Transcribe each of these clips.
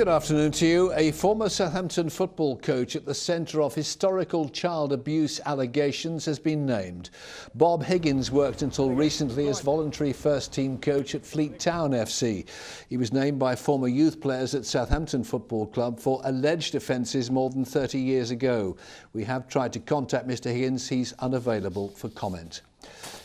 Good afternoon to you. A former Southampton football coach at the centre of historical child abuse allegations has been named. Bob Higgins worked until recently as voluntary first-team coach at Fleet Town FC. He was named by former youth players at Southampton Football Club for alleged offences more than 30 years ago. We have tried to contact Mr Higgins. He's unavailable for comment.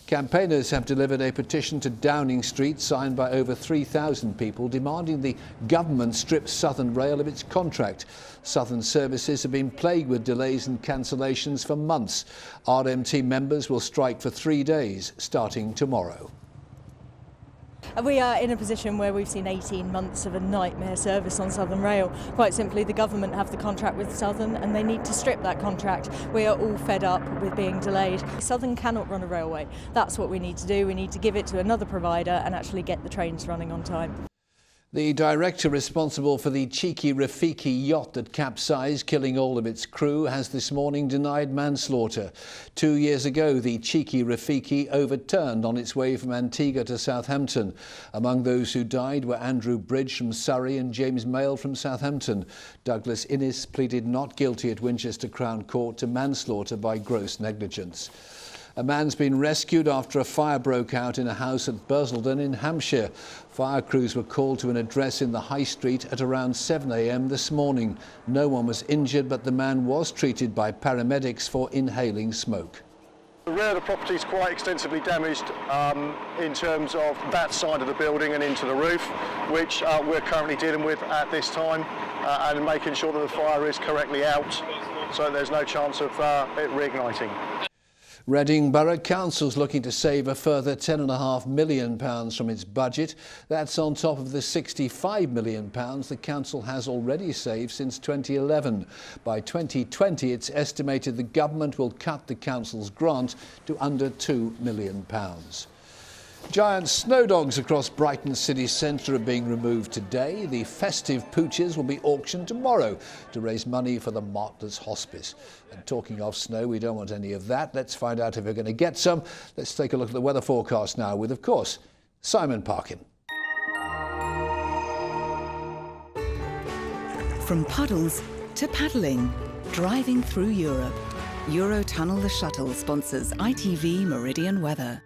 Campaigners have delivered a petition to Downing Street signed by over 3,000 people demanding the government strip Southern Rail of its contract. Southern services have been plagued with delays and cancellations for months. RMT members will strike for 3 days starting tomorrow. We are in a position where we've seen 18 months of a nightmare service on Southern Rail. Quite simply, the government have the contract with Southern and they need to strip that contract. We are all fed up with being delayed. Southern cannot run a railway. That's what we need to do. We need to give it to another provider and actually get the trains running on time. The director responsible for the Cheeky Rafiki yacht that capsized, killing all of its crew, has this morning denied manslaughter. 2 years ago, the Cheeky Rafiki overturned on its way from Antigua to Southampton. Among those who died were Andrew Bridge from Surrey and James Mail from Southampton. Douglas Innes pleaded not guilty at Winchester Crown Court to manslaughter by gross negligence. A man's been rescued after a fire broke out in a house at Bursledon in Hampshire. Fire crews were called to an address in the High Street at around 7 a.m. this morning. No one was injured, but the man was treated by paramedics for inhaling smoke. The rear of the property is quite extensively damaged in terms of that side of the building and into the roof, which we're currently dealing with at this time and making sure that the fire is correctly out, so there's no chance of it reigniting. Reading Borough Council's looking to save a further £10.5 million from its budget. That's on top of the £65 million the council has already saved since 2011. By 2020, it's estimated the government will cut the council's grant to under £2 million. Giant snow dogs across Brighton city centre are being removed today. The festive pooches will be auctioned tomorrow to raise money for the Martyrs Hospice. And talking of snow, we don't want any of that. Let's find out if we're going to get some. Let's take a look at the weather forecast now with, of course, Simon Parkin. From puddles to paddling, driving through Europe. Eurotunnel the Shuttle sponsors ITV Meridian weather.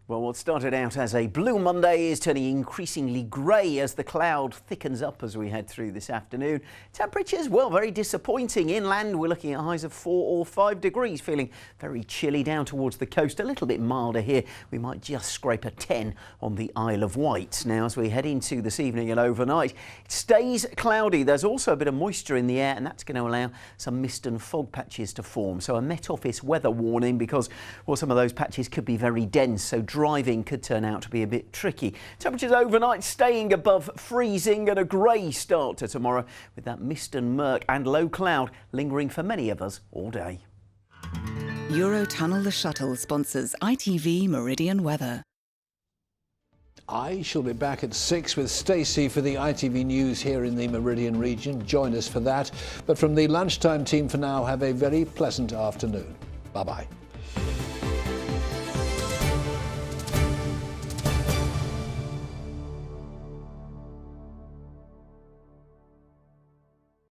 Well, what started out as a blue Monday is turning increasingly grey as the cloud thickens up as we head through this afternoon. Temperatures, well, very disappointing. Inland, we're looking at highs of 4 or 5 degrees, feeling very chilly down towards the coast. A little bit milder here. We might just scrape a 10 on the Isle of Wight. Now, as we head into this evening and overnight, it stays cloudy. There's also a bit of moisture in the air, and that's going to allow some mist and fog patches to form. So a Met Office weather warning because, well, some of those patches could be very dense. So driving could turn out to be a bit tricky. Temperatures overnight staying above freezing and a grey start to tomorrow with that mist and murk and low cloud lingering for many of us all day. Eurotunnel the Shuttle sponsors ITV Meridian weather. I shall be back at 6 with Stacey for the ITV News here in the Meridian region. Join us for that. But from the lunchtime team for now, have a very pleasant afternoon. Bye-bye.